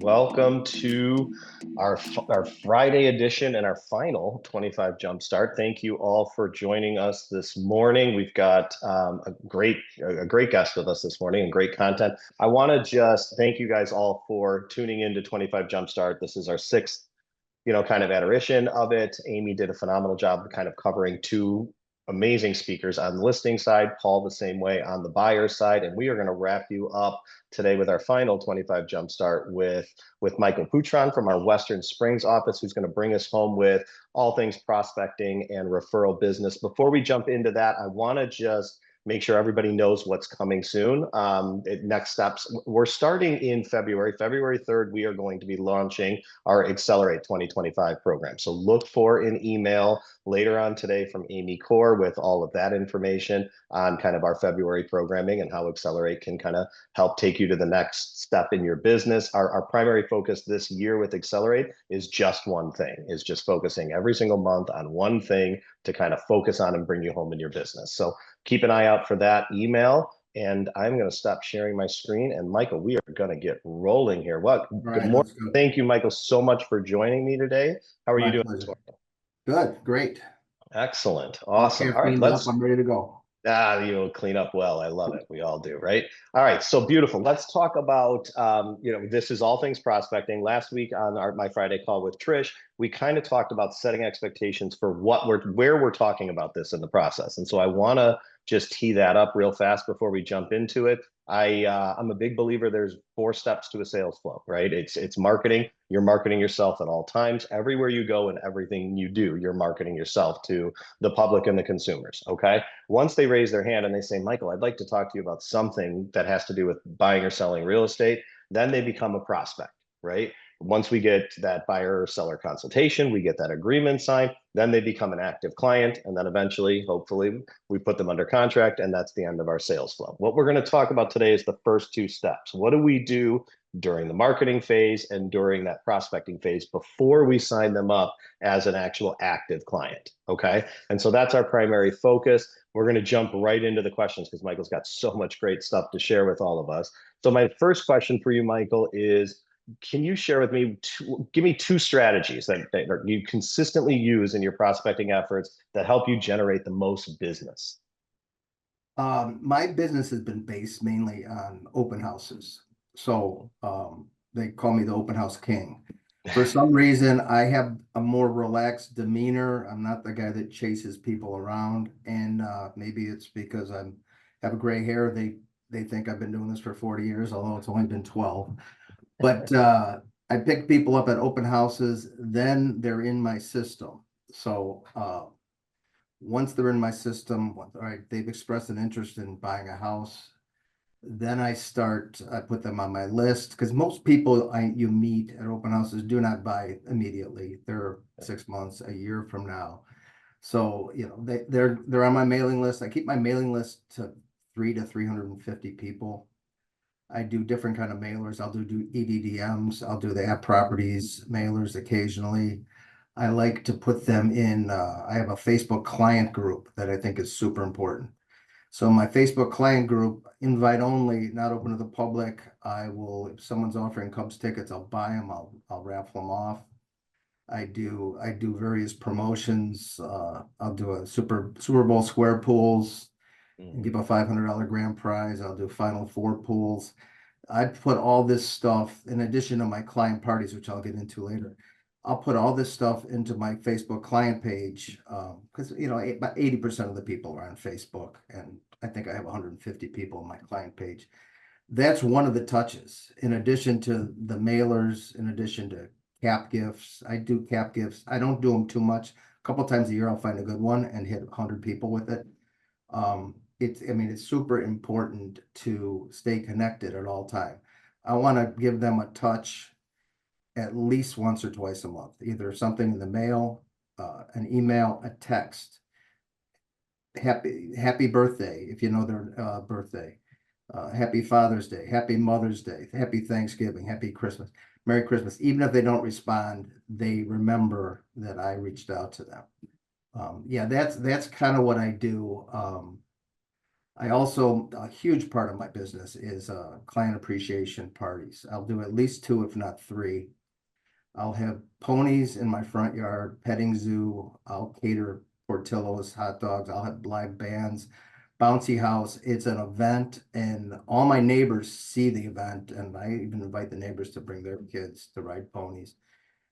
Welcome to our Friday edition and our final 25 Jumpstart. Thank you all for joining us this morning. We've got a great guest with us this morning and great content. I want to just thank you guys all for tuning in to 25 Jumpstart. This is our sixth, kind of iteration of it. Amy did a phenomenal job of kind of covering two amazing speakers on the listing side, Paul the same way on the buyer side, and we are going to wrap you up today with our final 25 Jumpstart with Michael Putron from our Western Springs office, who's going to bring us home with all things prospecting and referral business. Before we jump into that, I want to just make sure everybody knows what's coming soon. Next steps, we're starting in February 3rd, we are going to be launching our Accelerate 2025 program. So look for an email later on today from Amy Core with all of that information on kind of our February programming and how Accelerate can kind of help take you to the next step in your business. Our primary focus this year with Accelerate is just one thing, is just focusing every single month on one thing to kind of focus on and bring you home in your business. So keep an eye out for that email. And I'm going to stop sharing my screen. And Michael, we are going to get rolling here. Good morning. Thank you, Michael, so much for joining me today. How are you doing this morning? Good, great. Excellent. Awesome. All right, I'm ready to go. You'll clean up well. I love it. We all do, right? All right, so beautiful. Let's talk about, this is all things prospecting. Last week on my Friday call with Trish, we kind of talked about setting expectations for where we're talking about this in the process. And so I want to just tee that up real fast before we jump into it. I'm a big believer there's 4 steps to a sales flow, right? It's marketing. You're marketing yourself at all times. Everywhere you go and everything you do, you're marketing yourself to the public and the consumers, okay? Once they raise their hand and they say, Michael, I'd like to talk to you about something that has to do with buying or selling real estate, then they become a prospect, right? Once we get that buyer or seller consultation, we get that agreement signed, then they become an active client. And then eventually, hopefully, we put them under contract, and that's the end of our sales flow. What we're going to talk about today is the first 2 steps. What do we do during the marketing phase and during that prospecting phase before we sign them up as an actual active client? Okay. And so that's our primary focus. We're going to jump right into the questions because Michael's got so much great stuff to share with all of us. So my first question for you, Michael, is can you share with me, give me 2 strategies that you consistently use in your prospecting efforts that help you generate the most business? My business has been based mainly on open houses. So they call me the open house king. For some reason, I have a more relaxed demeanor. I'm not the guy that chases people around. And maybe it's because I have gray hair. They think I've been doing this for 40 years, although it's only been 12. But I pick people up at open houses, then they're in my system. So once they're in my system, all right, they've expressed an interest in buying a house. Then I put them on my list because most people you meet at open houses do not buy immediately. They're 6 months, a year from now. So, they're on my mailing list. I keep my mailing list to 300 to 350 people. I do different kind of mailers. I'll do EDDMs. I'll do the app properties mailers occasionally. I like to put them in, I have a Facebook client group that I think is super important. So my Facebook client group, invite only, not open to the public. If someone's offering Cubs tickets, I'll buy them. I'll raffle them off. I do various promotions. I'll do a Super Bowl square pools and give a $500 grand prize. I'll do Final Four pools. I put all this stuff in addition to my client parties, which I'll get into later. I'll put all this stuff into my Facebook client page because, about 80% of the people are on Facebook, and I think I have 150 people on my client page. That's one of the touches. In addition to the mailers, in addition to cap gifts, I do cap gifts. I don't do them too much. A couple times a year, I'll find a good one and hit 100 people with it. It's super important to stay connected at all time. I want to give them a touch at least once or twice a month, either something in the mail, an email, a text. Happy birthday, if you know their birthday. Happy Father's Day, happy Mother's Day, happy Thanksgiving, happy Christmas, Merry Christmas. Even if they don't respond, they remember that I reached out to them. That's kind of what I do. I also, a huge part of my business is client appreciation parties. I'll do at least two, if not three. I'll have ponies in my front yard, petting zoo. I'll cater Portillo's, hot dogs. I'll have live bands, bouncy house. It's an event, and all my neighbors see the event, and I even invite the neighbors to bring their kids to ride ponies.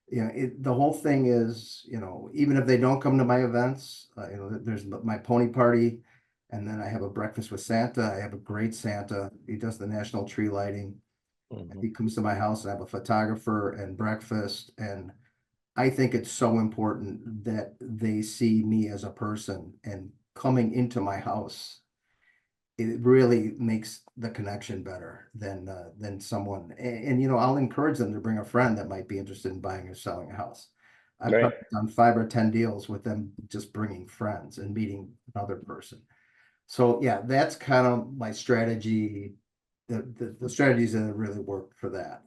The whole thing is, even if they don't come to my events, there's my pony party, and then I have a breakfast with Santa. I have a great Santa. He does the national tree lighting. Mhm. He comes to my house and I have a photographer and breakfast. And I think it's so important that they see me as a person and coming into my house. It really makes the connection better than someone. And I'll encourage them to bring a friend that might be interested in buying or selling a house. I've Right. probably done 5 or 10 deals with them just bringing friends and meeting another person. So yeah, that's kind of my strategy. The strategies that have really worked for that.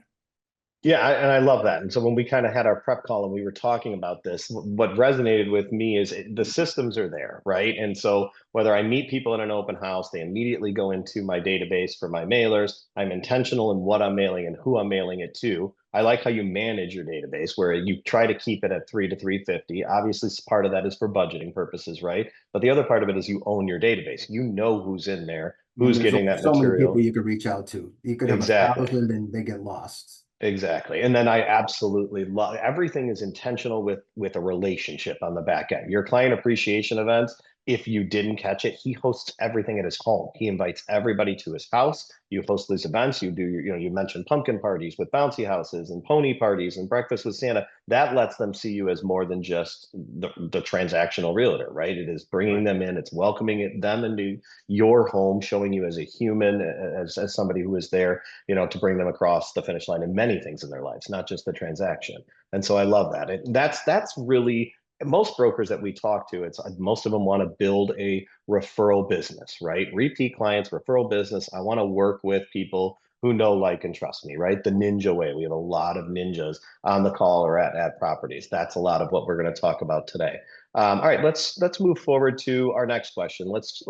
Yeah, and I love that. And so when we kind of had our prep call and we were talking about this, what resonated with me is the systems are there, right? And so whether I meet people in an open house, they immediately go into my database for my mailers. I'm intentional in what I'm mailing and who I'm mailing it to. I like how you manage your database, where you try to keep it at 3 to 350. Obviously, part of that is for budgeting purposes, right? But the other part of it is you own your database. You know who's in there, And who's there's getting only that so many people material. you could reach out to. You could have a Exactly. thousand and they get lost. Exactly. And then I absolutely love everything is intentional with a relationship on the back end. Your client appreciation events, if you didn't catch it, he hosts everything at his home. He invites everybody to his house. You host these events, you do you mentioned pumpkin parties with bouncy houses and pony parties and breakfast with Santa. That lets them see you as more than just the transactional realtor, right? It is bringing Right. them in, it's welcoming them into your home, showing you as a human, as somebody who is there to bring them across the finish line in many things in their lives, not just the transaction. And so I love that. That's really most brokers that we talk to. It's most of them want to build a referral business, right? Repeat clients, referral business. I want to work with people who know, like, and trust me, right? The ninja way. We have a lot of ninjas on the call or at properties. That's a lot of what we're going to talk about today. All right, let's move forward to our next question. Let's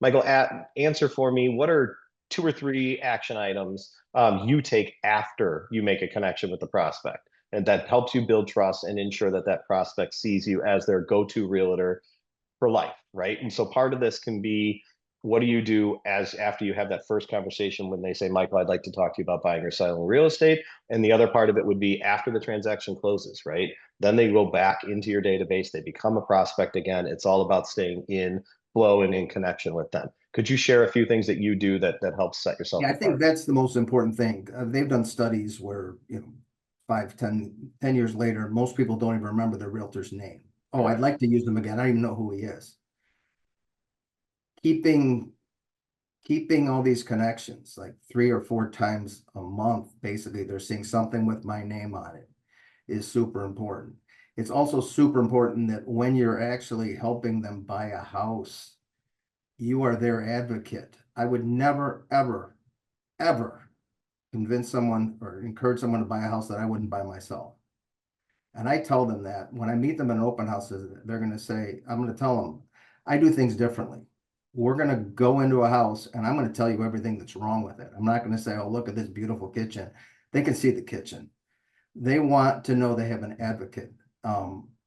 Michael, answer for me. What are 2 or 3 action items you take after you make a connection with the prospect? And that helps you build trust and ensure that that prospect sees you as their go-to realtor for life, right? And so part of this can be, what do you do as after you have that first conversation when they say, Michael, I'd like to talk to you about buying or selling real estate? And the other part of it would be after the transaction closes, right? Then they go back into your database, they become a prospect again. It's all about staying in flow and in connection with them. Could you share a few things that you do that helps set yourself Yeah, I think apart? that's the most important thing. They've done studies where, 5, 10 years later, most people don't even remember their realtor's name. Oh, I'd Correct. like to use him again. I don't even know who he is. Keeping keeping all these connections, like 3 or 4 times a month, basically, they're seeing something with my name on it, is super important. It's also super important that when you're actually helping them buy a house, you are their advocate. I would never, ever, ever convince someone or encourage someone to buy a house that I wouldn't buy myself. And I tell them that when I meet them in open houses, they're going to say, I'm going to tell them, I do things differently. We're going to go into a house and I'm going to tell you everything that's wrong with it. I'm not going to say, oh, look at this beautiful kitchen. They can see the kitchen. They want to know they have an advocate.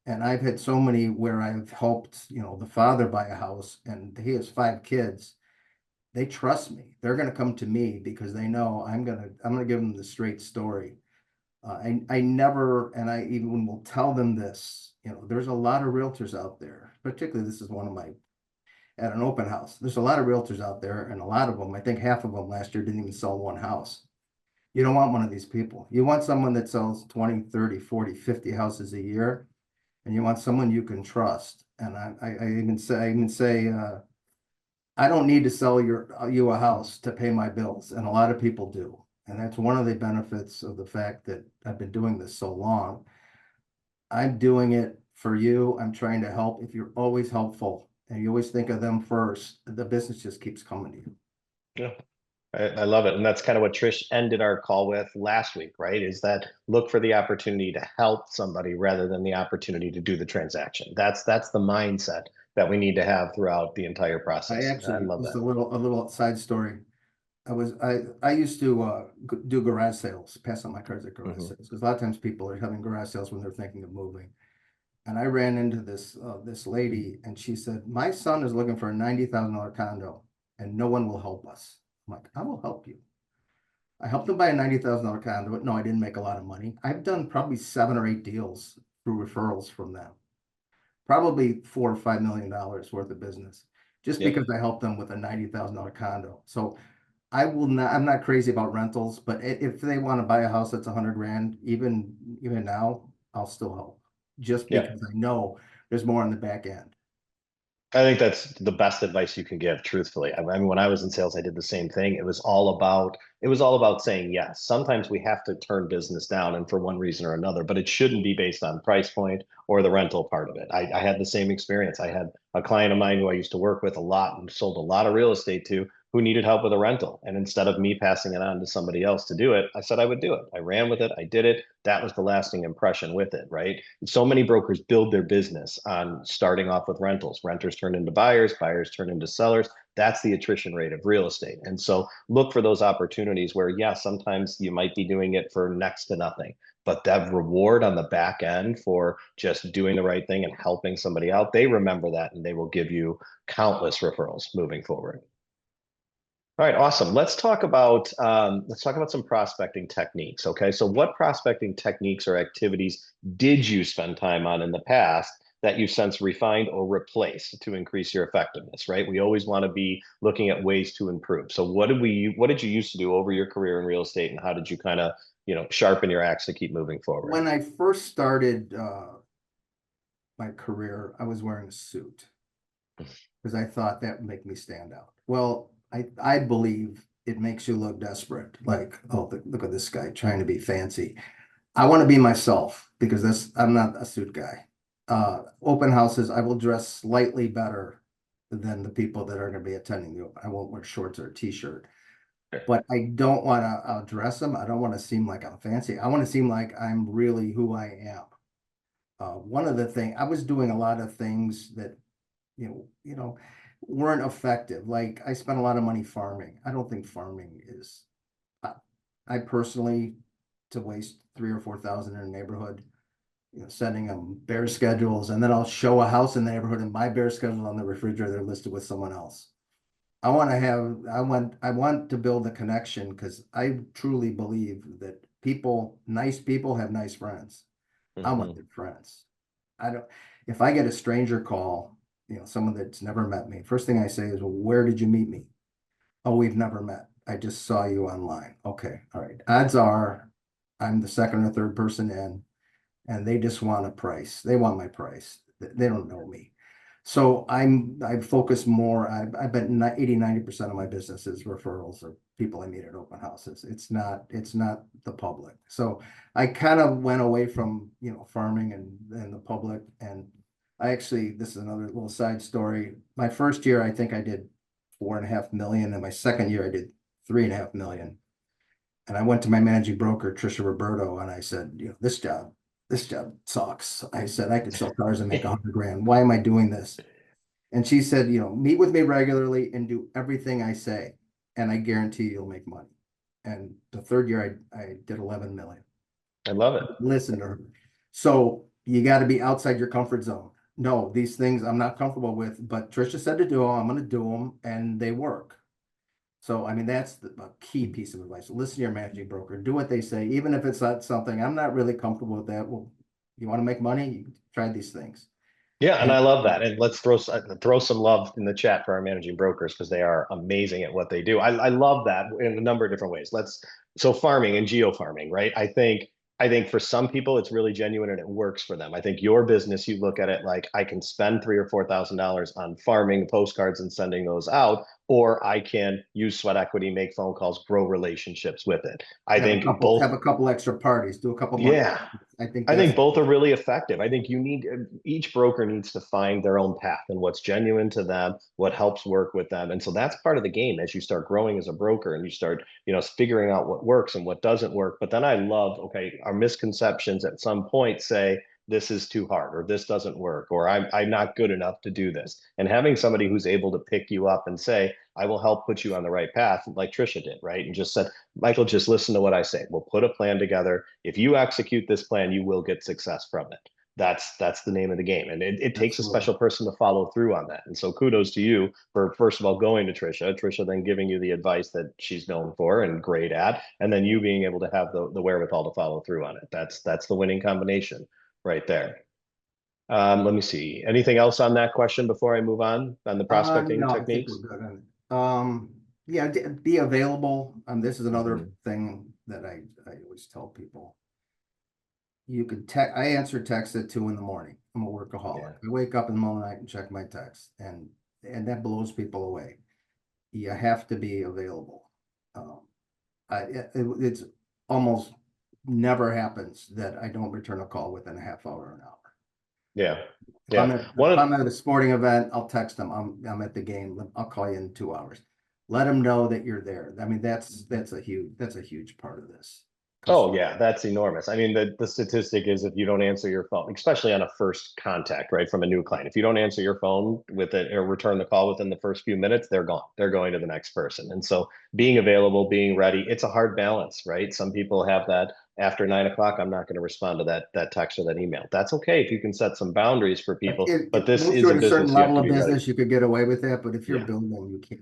And I've had so many where I've helped, the father buy a house and he has 5 kids. They trust me. They're going to come to me because they know I'm going to give them the straight story. I never, and I even will tell them this, there's a lot of realtors out there, particularly this is one of my, at an open house. There's a lot of realtors out there and a lot of them, I think half of them last year didn't even sell one house. You don't want one of these people. You want someone that sells 20, 30, 40, 50 houses a year, and you want someone you can trust. And I even say, I don't need to sell you a house to pay my bills, and a lot of people do. And that's one of the benefits of the fact that I've been doing this so long. I'm doing it for you. I'm trying to help. If you're always helpful and you always think of them first, the business just keeps coming to you. Yeah. I love it. And that's kind of what Trish ended our call with last week, right? Is that look for the opportunity to help somebody rather than the opportunity to do the transaction. That's the mindset that we need to have throughout the entire I process. I actually, love just that. a little side story. I used to do garage sales, pass on my cars at garage Hmm. sales, because a lot of times people are having garage sales when they're thinking of moving. And I ran into this lady, and she said, "My son is looking for a $90,000 condo, and no one will help us." I'm like, "I will help you." I helped him buy a $90,000 condo. No, I didn't make a lot of money. I've done probably 7 or 8 deals through referrals from them, probably $4 or $5 million worth of business, just Yep. because I helped them with a $90,000 condo. So I will not, I'm not crazy about rentals, but if they want to buy a house that's 100 grand, even now, I'll still help, just Yep. because I know there's more on the back end. I think that's the best advice you can give, truthfully. I mean, when I was in sales, I did the same thing. It was all about saying yes. Sometimes we have to turn business down, and for one reason or another, but it shouldn't be based on price point or the rental part of it. I had the same experience. I had a client of mine who I used to work with a lot and sold a lot of real estate to, who needed help with a rental. And instead of me passing it on to somebody else to do it, I said I would do it. I ran with it. I did it. That was the lasting impression with it, right? So many brokers build their business on starting off with rentals. Renters turn into buyers, buyers turn into sellers. That's the attrition rate of real estate. And so look for those opportunities where, yeah, sometimes you might be doing it for next to nothing, but that reward on the back end for just doing the right thing and helping somebody out, they remember that and they will give you countless referrals moving forward. All right, awesome. Let's talk about some prospecting techniques. Okay, so what prospecting techniques or activities did you spend time on in the past that you've since refined or replaced to increase your effectiveness? Right, we always want to be looking at ways to improve. So what did you used to do over your career in real estate, and how did you kind of sharpen your axe to keep moving forward? When I first started my career, I was wearing a suit because I thought that would make me stand out. Well, I believe it makes you look desperate. Like, oh, look at this guy trying to be fancy. I want to be myself because I'm not a suit guy. Open houses, I will dress slightly better than the people that are going to be attending the open. I won't wear shorts or a t-shirt, but I don't want to outdress them. I don't want to seem like I'm fancy. I want to seem like I'm really who I am. One of the things I was doing a lot of things that weren't effective. Like I spent a lot of money farming. I don't think farming is. I, I personally, to waste 3 or 4 thousand in a neighborhood, sending them bear schedules, and then I'll show a house in the neighborhood and my bear schedule on the refrigerator listed with someone else. I want to build a connection because I truly believe that nice people have nice friends. I want Mhm. their friends. I don't, if I get a stranger call, someone that's never met me, first thing I say is, well, where did you meet me? Oh, we've never met. I just saw you online. Okay, all right. Odds are I'm the second or third person in, and they just want a price. They want my price. They don't know me. So I focus more. I bet 80, 90% of my business is referrals or people I meet at open houses. It's not the public. So I kind of went away from, farming and the public. And this is another little side story. My first year, I think I did 4.5 million. And my second year, I did 3.5 million. And I went to my managing broker, Trisha Roberto, and I said, this job sucks. I said, I could sell cars and make 100 grand. Why am I doing this? And she said, meet with me regularly and do everything I say, and I guarantee you'll make money. And the third year, I did 11 million. I love it. Listen to her. So you got to be outside your comfort zone. No, these things I'm not comfortable with, but Trisha said to do them. I'm going to do them, and they work. So, I mean, that's a key piece of advice. Listen to your managing broker, do what they say, even if it's not something I'm not really comfortable with that. Well, you want to make money, you try these things. Yeah, and And I love that. And let's throw some love in the chat for our managing brokers because they are amazing at what they do. I love that in a number of different ways. So farming and geo farming, right? I think for some people it's really genuine and it works for them. I think your business, you look at it like I can spend $3,000 or $4,000 on farming postcards and sending those out, or I can use sweat equity, make phone calls, grow relationships with it. I have a think couple, both, have a couple extra parties, do a couple more. yeah, I think I that's think both are really effective. I think each broker needs to find their own path and what's genuine to them, what helps work with them. And so that's part of the game as you start growing as a broker and you start, figuring out what works and what doesn't work. But then I love, okay, our misconceptions at some point say this is too hard, or this doesn't work, or I'm not good enough to do this. And having somebody who's able to pick you up and say, I will help put you on the right path, like Trisha did, right? And just said, Michael, just listen to what I say. We'll put a plan together. If you execute this plan, you will get success from it. That's the name of the game. And it takes a Absolutely. special person to follow through on that. And so kudos to you for, first of all, going to Trisha then giving you the advice that she's known for and great at, and then you being able to have the wherewithal to follow through on it. That's the winning combination right there. Let me see. Anything else on that question before I move on the prospecting No, I think we're techniques? good on it. Yeah, be available. This is another Mhm. thing that I always tell people. You could text. I answer texts at 2 in the morning. I'm a workaholic. Yeah. I wake up in the middle of the night and check my text, and that blows people away. You have to be available. Um, it's almost never happens that I don't return a call within a half hour or an hour. Yeah. If I'm Yeah. at One if of I'm at a sporting event, I'll text them. I'm at the game. I'll call you in 2 hours. Let them know that you're there. I mean, that's a huge part of this. Oh Customer. yeah, that's enormous. I mean, the statistic is if you don't answer your phone, especially on a first contact, right, from a new client, if you don't answer your phone with it or return the call within the first few minutes, they're gone. They're going to the next person. And so being available, being ready, it's a hard balance, right? Some people have that after 9 o'clock, I'm not going to respond to that text or that email. That's okay if you can set some boundaries for people, but this Once is you're a at a certain business you have level to of be ready. business, you could get away with that. But if you're Yeah. building, you can't.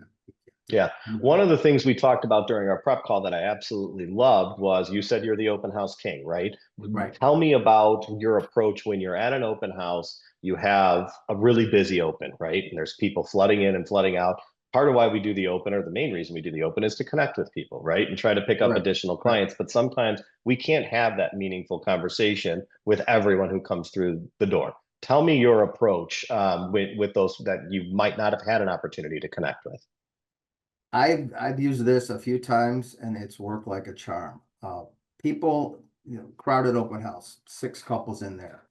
Yeah. One of the things we talked about during our prep call that I absolutely loved was you said you're the open house king, right? Right. Tell me about your approach when you're at an open house. You have a really busy open, right? And there's people flooding in and flooding out. Part of why we do the open, or the main reason we do the open, is to connect with people, right? And try to pick up Right. additional Right. clients. But sometimes we can't have that meaningful conversation with everyone who comes through the door. Tell me your approach with those that you might not have had an opportunity to connect with. I've used this a few times and it's worked like a charm. People, crowded open house, 6 couples in there.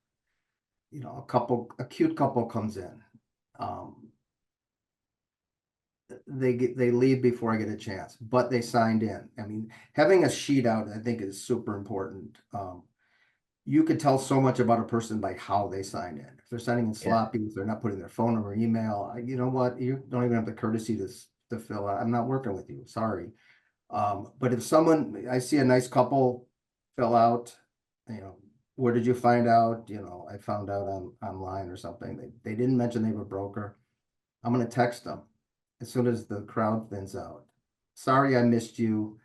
A cute couple comes in. Um, they leave before I get a chance, but they signed in. I mean, having a sheet out, I think, is super important. You could tell so much about a person by how they sign in. If they're signing in Yeah. sloppy, if they're not putting their phone number, email, you know what? You don't even have the courtesy to fill out. I'm not working with you. Sorry. But if I see a nice couple fill out, you know, where did you find out? I found out online or something. They didn't mention they were a broker. I'm gonna text them as soon as the crowd thins out. Sorry, I missed you.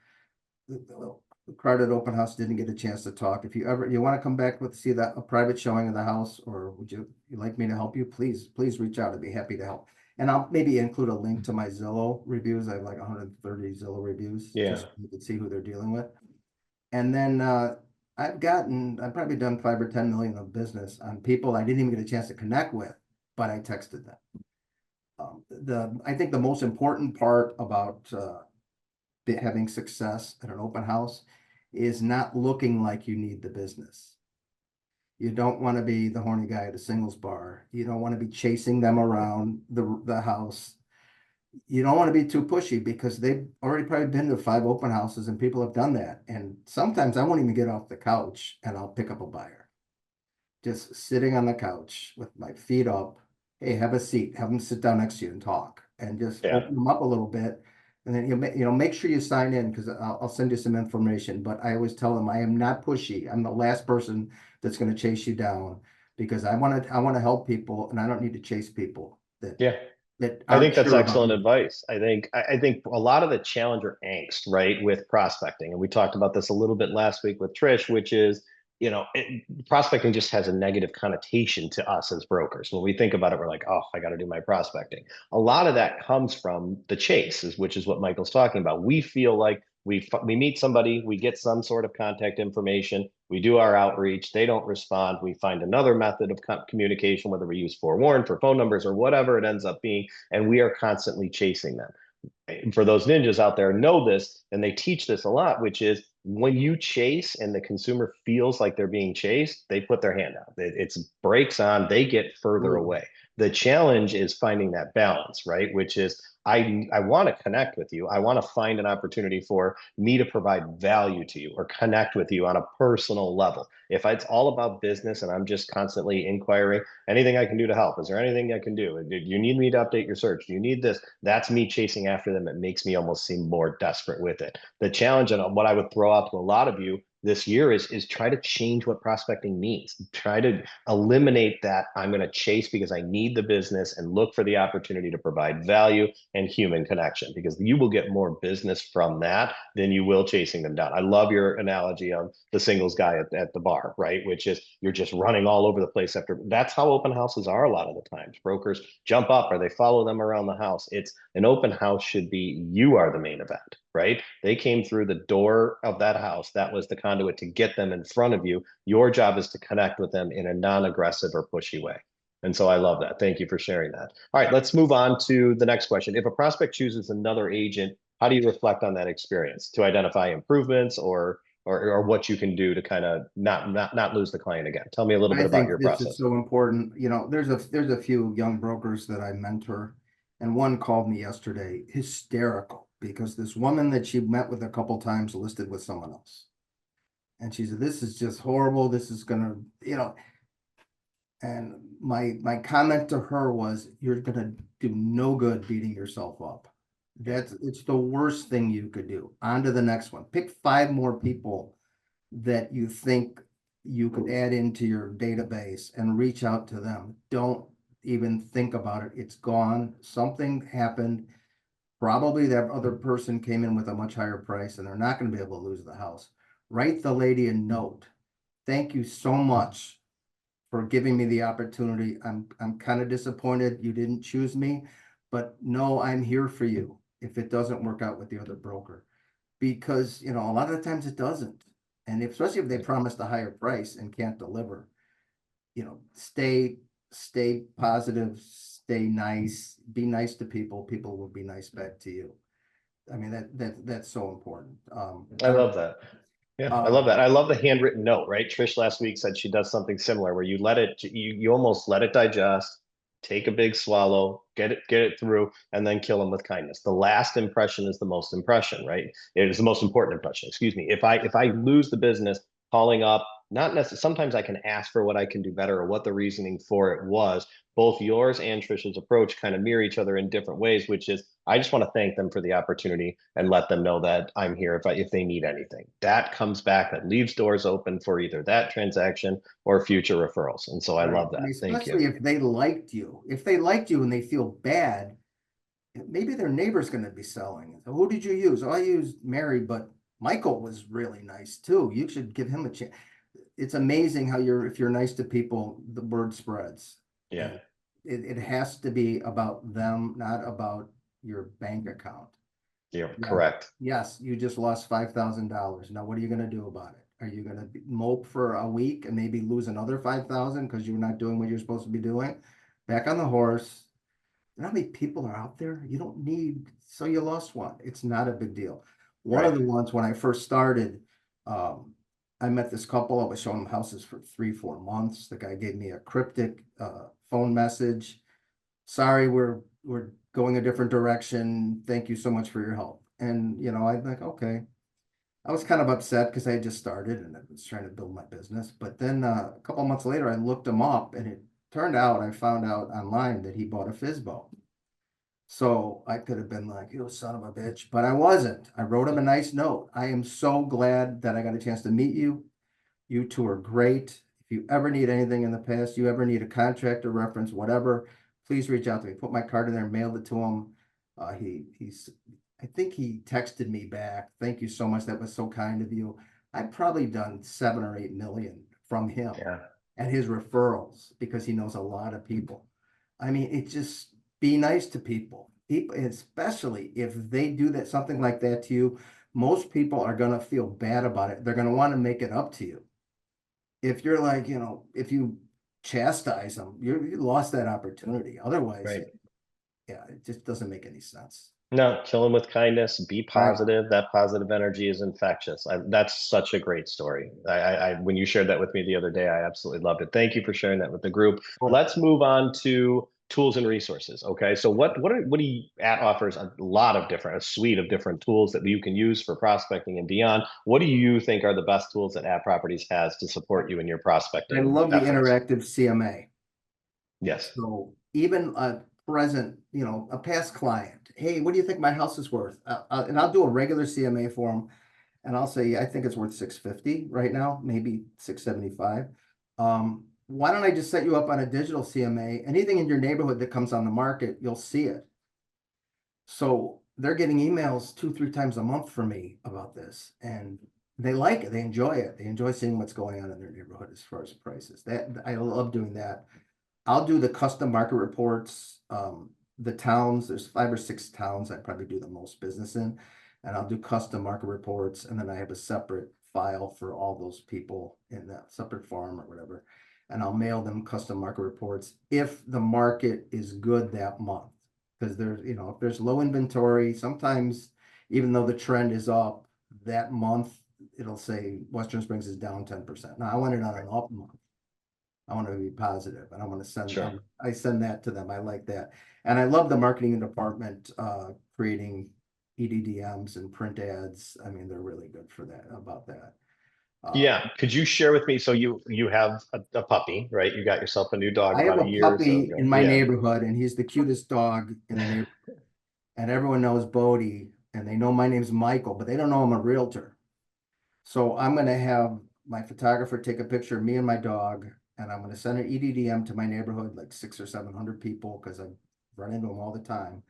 The crowded open house didn't get a chance to talk. If you want to come back with see that a private showing of the house, or would you like me to help you? Please reach out. I'd be happy to help. And I'll maybe include a link to my Zillow reviews. I have like 130 Zillow reviews, Yeah. just so you can see who they're dealing with. And then I've probably done 5 or 10 million of business on people I didn't even get a chance to connect with, but I texted them. I think the most important part about having success at an open house is not looking like you need the business. You don't want to be the horny guy at a singles bar. You don't want to be chasing them around the house. You don't want to be too pushy because they've already probably been to 5 open houses and people have done that. And sometimes I won't even get off the couch and I'll pick up a buyer. Just sitting on the couch with my feet up. Hey, have a seat. Have them sit down next to you and talk, and just Yeah. open them up a little bit. And then make sure you sign in because I'll send you some information. But I always tell them I am not pushy. I'm the last person that's going to chase you down because I want to help people and I don't need to chase people Yeah. that I aren't think that's sure about excellent me. advice. I think a lot of the challenge or angst, right, with prospecting, and we talked about this a little bit last week with Trish, which is, prospecting just has a negative connotation to us as brokers. When we think about it, we're like, oh, I got to do my prospecting. A lot of that comes from the chase, which is what Michael's talking about. We feel like we meet somebody, we get some sort of contact information, we do our outreach, they don't respond, we find another method of communication, whether we use forewarn for phone numbers or whatever it ends up being, and we are constantly chasing them. And for those ninjas out there know this, and they teach this a lot, which is when you chase and the consumer feels like they're being chased, they put their hand out. It's brakes on, they get further Absolutely. away. The challenge is finding that balance, right? Which is I want to connect with you. I want to find an opportunity for me to provide value to you or connect with you on a personal level. If it's all about business and I'm just constantly inquiring, anything I can do to help? Is there anything I can do? Do you need me to update your search? Do you need this? That's me chasing after them. It makes me almost seem more desperate with it. The challenge and what I would throw out to a lot of you this year is try to change what prospecting means. Try to eliminate that I'm going to chase because I need the business and look for the opportunity to provide value and human connection, because you will get more business from that than you will chasing them down. I love your analogy of the singles guy at the bar, right? Which is you're just running all over the place after. That's how open houses are a lot of the times. Brokers jump up or they follow them around the house. It's an open house should be you are the main event, right? They came through the door of that house. That was the conduit to get them in front of you. Your job is to connect with them in a non-aggressive or pushy way. And so I love that. Thank you for sharing that. All right, let's move on to the next question. If a prospect chooses another agent, how do you reflect on that experience to identify improvements or what you can do to kind of not lose the client again? Tell me a little bit I about think your this is process. so important. There's a few young brokers that I mentor, and one called me yesterday, hysterical, because this woman that she met with a couple times listed with someone else. And she said, "This is just horrible. This is gonna, and my comment to her was, you're gonna do no good beating yourself up. It's the worst thing you could do. On to the next one. Pick 5 more people that you think you could add into your database and reach out to them. Don't even think about it. It's gone. Something happened. Probably that other person came in with a much higher price and they're not going to be able to lose the house. Write the lady a note. Thank you so much for giving me the opportunity. I'm kind of disappointed you didn't choose me, but no, I'm here for you if it doesn't work out with the other broker. Because, a lot of the times it doesn't. And especially if they promised a higher price and can't deliver, stay positive, stay nice, be nice to people. People will be nice back to you. I mean, that's so important. I love that. Yeah, I love um, that. I love the handwritten note, right? Trish last week said she does something similar where you almost let it digest, take a big swallow, get it through, and then kill them with kindness. The last impression is the most impression, right? It is the most important impression. Excuse me. If I lose the business calling up, not necessarily, sometimes I can ask for what I can do better or what the reasoning for it was. Both yours and Trish's approach kind of mirror each other in different ways, which is I just want to thank them for the opportunity and let them know that I'm here if they need anything. That comes back, that leaves doors open for either that transaction or future referrals. And so I right. love And that. Thank you. especially if they liked you. If they liked you and they feel bad, maybe their neighbor's going to be selling. So who did you use? Oh, I used Mary, but Michael was really nice too. You should give him a chance. It's amazing how if you're nice to people, the word spreads. Yeah, And it has to be about them, not about your bank account. you're Yeah. correct. Yes, you just lost $5,000. Now, what are you going to do about it? Are you going to mope for a week and maybe lose another 5,000 because you're not doing what you're supposed to be doing? Back on the horse. You know how many people are out there? You don't need, so you lost one. It's not a big deal. One of Right. the ones when I first started, um, I met this couple. I was showing them houses for 3, 4 months. The guy gave me a cryptic phone message. Sorry, we're going a different direction. Thank you so much for your help. And I'm like, okay. I was kind of upset because I had just started and I was trying to build my business. But then a couple months later, I looked him up and it turned out I found out online that he bought a FISBO. So I could have been like, you son of a bitch, but I wasn't. I wrote him a nice note. I am so glad that I got a chance to meet you. You two are great. If you ever need anything in the past, you ever need a contract or reference, whatever, please reach out to me. Put my card in there, mailed it to him. I think he texted me back. Thank you so much. That was so kind of you. I've probably done 7 or 8 million from him Yeah. and his referrals because he knows a lot of people. I mean, it just be nice to people. People, especially if they do that something like that to you, most people are gonna feel bad about it. They're gonna want to make it up to you. If you're like, if you chastise them, you lost that opportunity. Otherwise, Right. yeah, it just doesn't make any sense. No, kill them with kindness. Be Right. positive. That positive energy is infectious. That's such a great story. When you shared that with me the other day, I absolutely loved it. Thank you for sharing that with the group. Cool. Let's move on to tools and resources. Okay, so what do you at offers a lot of different, a suite of different tools that you can use for prospecting and beyond. What do you think are the best tools that At Properties has to support you in your I prospecting love the efforts? interactive CMA. Yes. So even a present, a past client, hey, what do you think my house is worth? And I'll do a regular CMA for them, and I'll say, I think it's worth 650 right now, maybe 675. Why don't I just set you up on a digital CMA? Anything in your neighborhood that comes on the market, you'll see it. So they're getting emails 2, 3 times a month from me about this, and they like it. They enjoy it. They enjoy seeing what's going on in their neighborhood as far as prices. That I love doing that. I'll do the custom market reports. The towns, there's 5 or 6 towns I probably do the most business in, and I'll do custom market reports, and then I have a separate file for all those people in that separate farm or whatever, and I'll mail them custom market reports if the market is good that month. Because there's, if there's low inventory, sometimes even though the trend is up that month, it'll say Western Springs is down 10%. Now I want it on an up month. I want to be positive, and I want to send. Sure. I send that to them. I like that, and I love the marketing department creating EDDMs and print ads. I mean, they're really good for that. About that. Yeah. Could you share with me? So you have a puppy, right? You got yourself a new dog I have about a a year or so puppy ago. in my Yeah. neighborhood, and he's the cutest dog in the neighborhood, and everyone knows Bodie, and they know my name's Michael, but they don't know I'm a realtor. So I'm going to have my photographer take a picture of me and my dog, and I'm going to send an EDDM to my neighborhood, like 600 or 700 people, because I run into them all the time.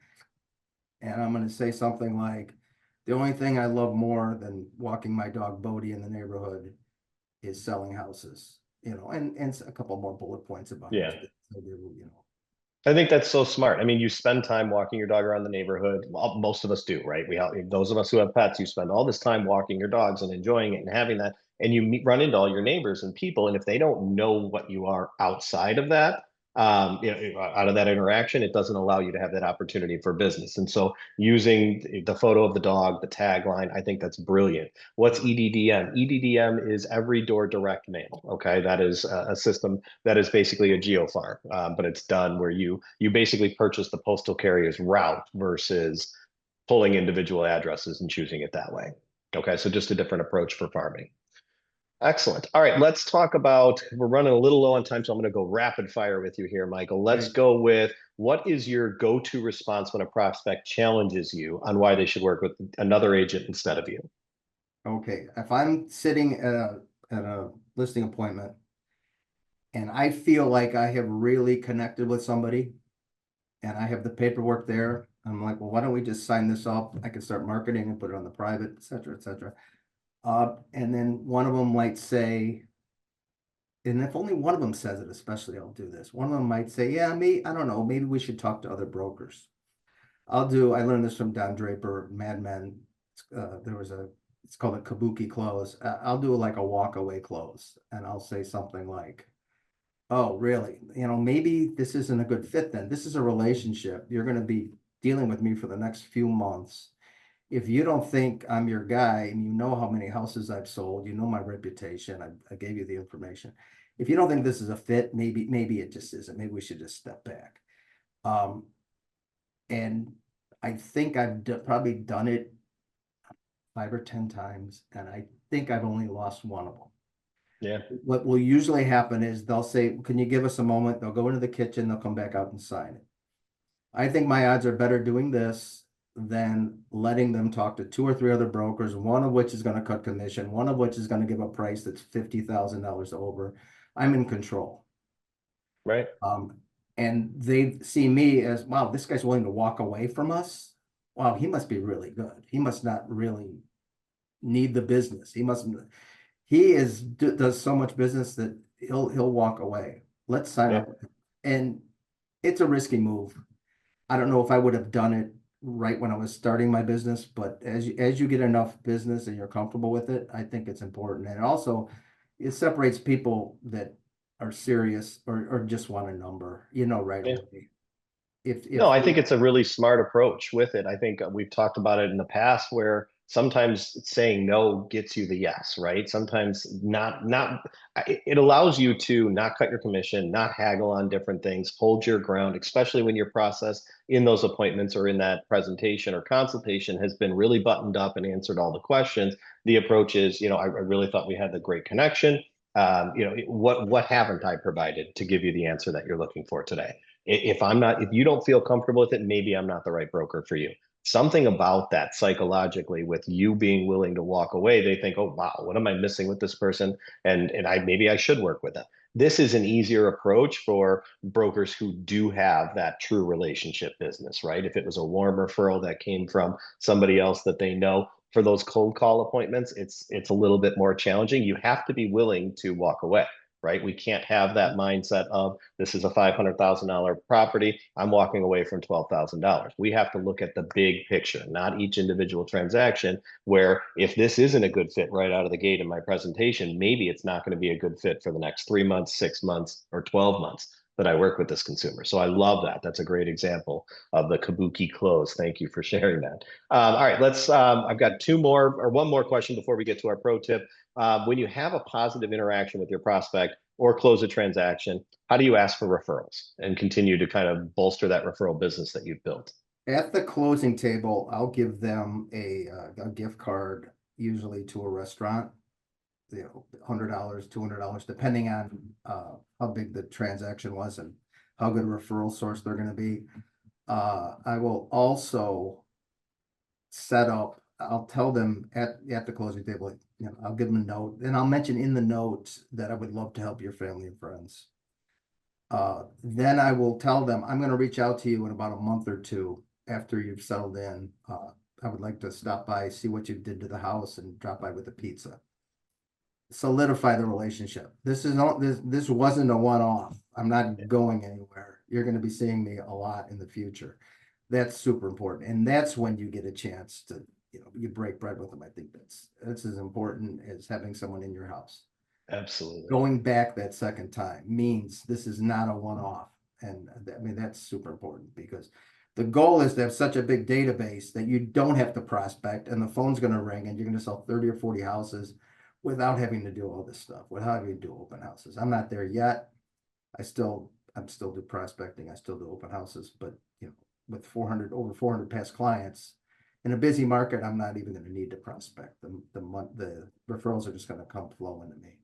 And I'm going to say something like, the only thing I love more than walking my dog Bodie in the neighborhood is selling houses, and a couple more bullet points about Yeah. it. So they. I think that's so smart. I mean, you spend time walking your dog around the neighborhood. Well, most of us do, right? We have those of us who have pets, you spend all this time walking your dogs and enjoying it and having that, and you run into all your neighbors and people, and if they don't know what you are outside of that, out of that interaction, it doesn't allow you to have that opportunity for business. And so, using the photo of the dog, the tagline, I think that's brilliant. What's EDDM? EDDM is every door direct mail. Okay, that is a system that is basically a geofarm, but it's done where you basically purchase the postal carrier's route versus pulling individual addresses and choosing it that way. Okay, so just a different approach for farming. Excellent. All right, let's talk about, we're running a little low on time, so I'm going to go rapid fire with you here, Michael. Let's Okay. go with, what is your go-to response when a prospect challenges you on why they should work with another agent instead of you? Okay. If I'm sitting at a listing appointment and I feel like I have really connected with somebody and I have the paperwork there, I'm like, well, why don't we just sign this up? I can start marketing and put it on the private, et cetera, et cetera. And then one of them might say, and if only one of them says it, especially, I'll do this. One of them might say, yeah, I don't know, maybe we should talk to other brokers. I learned this from Don Draper, Mad Men. It's called a kabuki close. I'll do like a walk away close, and I'll say something like, oh, really? Maybe this isn't a good fit then. This is a relationship. You're going to be dealing with me for the next few months. If you don't think I'm your guy, and you know how many houses I've sold, you know my reputation, I gave you the information. If you don't think this is a fit, maybe it just isn't. Maybe we should just step back. Um, and I think I've probably done it 5 or 10 times, and I think I've only lost one of them. Yeah. What will usually happen is they'll say, can you give us a moment? They'll go into the kitchen, they'll come back out and sign it. I think my odds are better doing this than letting them talk to 2 or 3 other brokers, one of which is going to cut commission, one of which is going to give a price that's $50,000 over. I'm in control. Right. And they see me as, wow, this guy's willing to walk away from us. Wow, he must be really good. He must not really need the business. Does so much business that he'll walk away. Let's sign Yeah. up. And it's a risky move. I don't know if I would have done it right when I was starting my business, but as you get enough business and you're comfortable with it, I think it's important. And also it separates people that are serious or just want a number, right Yeah. away. If No, if I think it's a really smart approach with it. I think we've talked about it in the past where sometimes saying no gets you the yes, right? Sometimes it allows you to not cut your commission, not haggle on different things, hold your ground, especially when your process in those appointments or in that presentation or consultation has been really buttoned up and answered all the questions. The approach is, I really thought we had the great connection. What haven't I provided to give you the answer that you're looking for today? If you don't feel comfortable with it, maybe I'm not the right broker for you. Something about that psychologically with you being willing to walk away, they think, oh wow, what am I missing with this person? And maybe I should work with them. This is an easier approach for brokers who do have that true relationship business, right? If it was a warm referral that came from somebody else that they know, for those cold call appointments, it's a little bit more challenging. You have to be willing to walk away, right? We can't have that mindset of this is a $500,000 property. I'm walking away from $12,000. We have to look at the big picture, not each individual transaction. Where if this isn't a good fit right out of the gate in my presentation, maybe it's not going to be a good fit for the next 3 months, 6 months, or 12 months that I work with this consumer. So I love that. That's a great example of the kabuki close. Thank you for sharing that. All right, I've got one more question before we get to our pro tip. When you have a positive interaction with your prospect or close a transaction, how do you ask for referrals and continue to kind of bolster that referral business that you've built? At the closing table, I'll give them a gift card, usually to a restaurant, $100, $200, depending on how big the transaction was and how good a referral source they're going to be. I will also I'll tell them at the closing table, I'll give them a note, and I'll mention in the note that I would love to help your family and friends. Then I will tell them I'm going to reach out to you in about a month or two after you've settled in. I would like to stop by, see what you did to the house, and drop by with a pizza. Solidify the relationship. This wasn't a one-off. I'm not going anywhere. You're going to be seeing me a lot in the future. That's super important, and that's when you get a chance to you break bread with them. I think that's as important as having someone in your house. Absolutely. Going back that second time means this is not a one-off. And I mean, that's super important because the goal is to have such a big database that you don't have to prospect and the phone's going to ring and you're going to sell 30 or 40 houses without having to do all this stuff, without having to do open houses. I'm not there yet. I'm still do prospecting. I still do open houses, but with over 400 past clients in a busy market, I'm not even going to need to prospect. The referrals are just going to come flowing to me.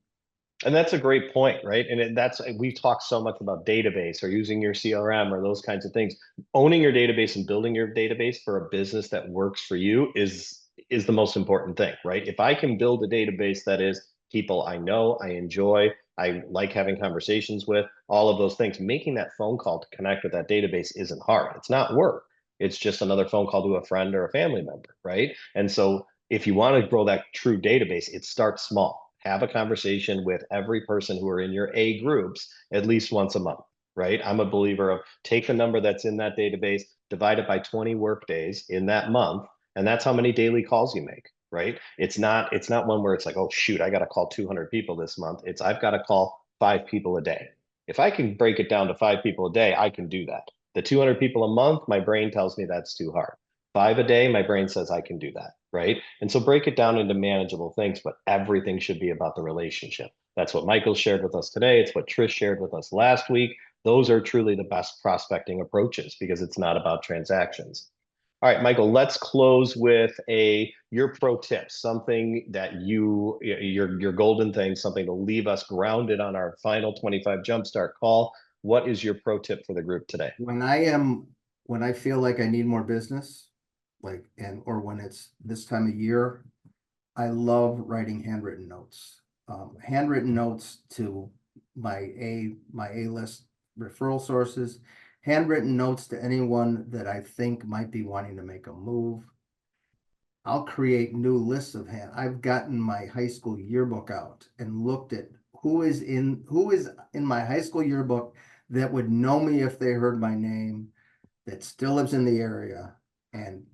And that's a great point, right? And we've talked so much about database or using your CRM or those kinds of things. Owning your database and building your database for a business that works for you is the most important thing, right? If I can build a database that is people I know, I enjoy, I like having conversations with, all of those things, making that phone call to connect with that database isn't hard. It's not work. It's just another phone call to a friend or a family member, right? And so if you want to grow that true database, it starts small. Have a conversation with every person who are in your A groups at least once a month, right? I'm a believer of take the number that's in that database, divide it by 20 work days in that month, and that's how many daily calls you make, right? It's not one where it's like, oh shoot, I got to call 200 people this month. It's I've got to call 5 people a day. If I can break it down to 5 people a day, I can do that. The 200 people a month, my brain tells me that's too hard. 5 a day, my brain says I can do that, right? And so break it down into manageable things, but everything should be about the relationship. That's what Michael shared with us today. It's what Trish shared with us last week. Those are truly the best prospecting approaches because it's not about transactions. All right, Michael, let's close with your pro tip, something that your golden thing, something to leave us grounded on our final 25 Jumpstart call. What is your pro tip for the group today? When I feel like I need more business, or when it's this time of year, I love writing handwritten notes. Handwritten notes to my A-list referral sources, handwritten notes to anyone that I think might be wanting to make a move. I'll create new lists of I've gotten my high school yearbook out and looked at who is in my high school yearbook that would know me if they heard my name, that still lives in the area, and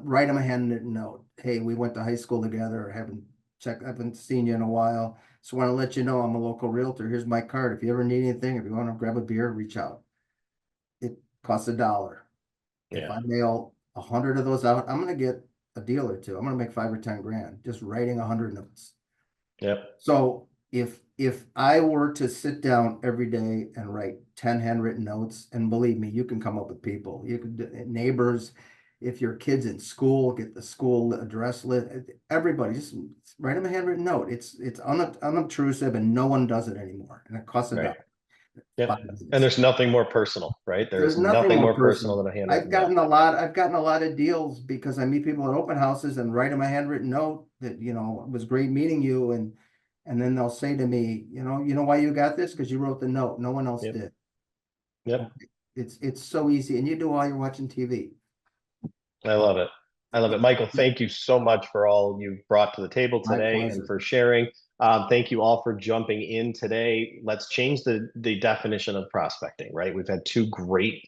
write them a handwritten note. Hey, we went to high school together. Haven't seen you in a while. So want to let you know I'm a local realtor. Here's my card. If you ever need anything, if you want to grab a beer, reach out. It costs $1. If I mail 100 of those out, I'm going to get a deal or two. I'm going to make 5 or 10 grand just writing 100 notes. Yep. So if I were to sit down every day and write 10 handwritten notes, and believe me, you can come up with people. You could neighbors, if your kid's in school, get the school address list. Everybody just write them a handwritten note. It's unobtrusive, and no one does it anymore. And it costs a Right. dollar. Yep. 5 minutes. And there's nothing more personal, right? There's There's nothing nothing more more personal personal. than a handwritten note. I've gotten a lot of deals because I meet people at open houses and write them a handwritten note that, you know, it was great meeting you. And then they'll say to me, you know why you got this? Because you wrote the note. No one else Yep. did. Yep. It's so easy. And you do while you're watching TV. I love it. I love it. Michael, thank you so much for all you've brought to the table My today and pleasure. for sharing. Thank you all for jumping in today. Let's change the definition of prospecting, right? We've had two great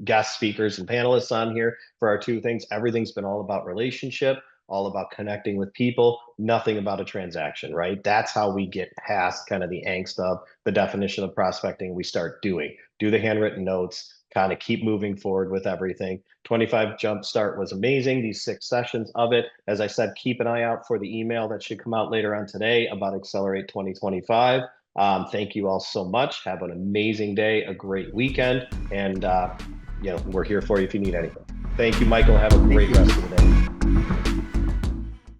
guest speakers and panelists on here for our two things. Everything's been all about relationship, all about connecting with people, nothing about a transaction, right? That's how we get past kind of the angst of the definition of prospecting. We start do the handwritten notes, kind of keep moving forward with everything. 25 Jumpstart was amazing. These 6 sessions of it. As I said, keep an eye out for the email that should come out later on today about Accelerate 2025. Thank you all so much. Have an amazing day, a great weekend, and we're here for you if you need anything. Thank you, Michael. Have a great rest of the day.